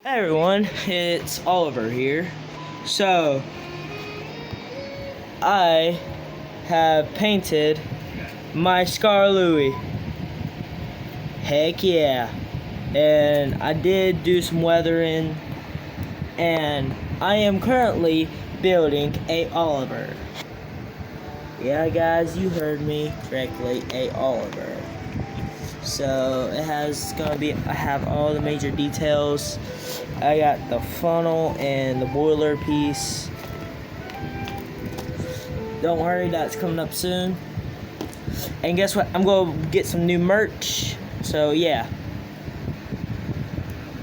Hey everyone, it's Oliver here. So, I have painted my skarlouie. Heck yeah. And I did do some weathering, and I am currently building a Oliver. Yeah guys, you heard me correctly, a Oliver. So I have all the major details. I got the funnel and the boiler piece. Don't worry, that's coming up soon. And guess what? I'm going to get some new merch. So yeah.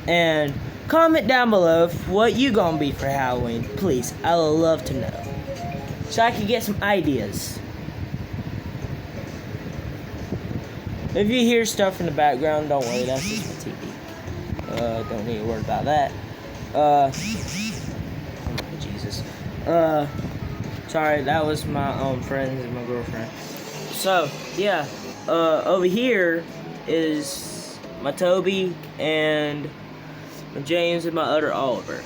And comment down below what you gonna be for Halloween. Please, I would love to know. So I can get some ideas. If you hear stuff in the background, don't worry, that's just my TV. Don't need to worry about that. Oh my Jesus. Sorry, that was my friends and my girlfriend. So, yeah, over here is my Toby and my James and my other Oliver.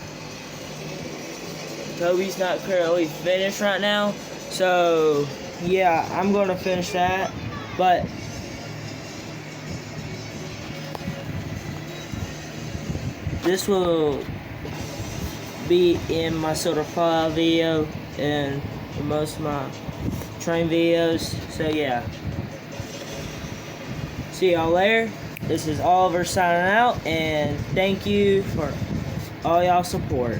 Toby's not currently finished right now, so yeah, I'm gonna finish that, but this will be in my soda file video and most of my train videos. So yeah. See y'all later. This is Oliver signing out, and thank you for all y'all support.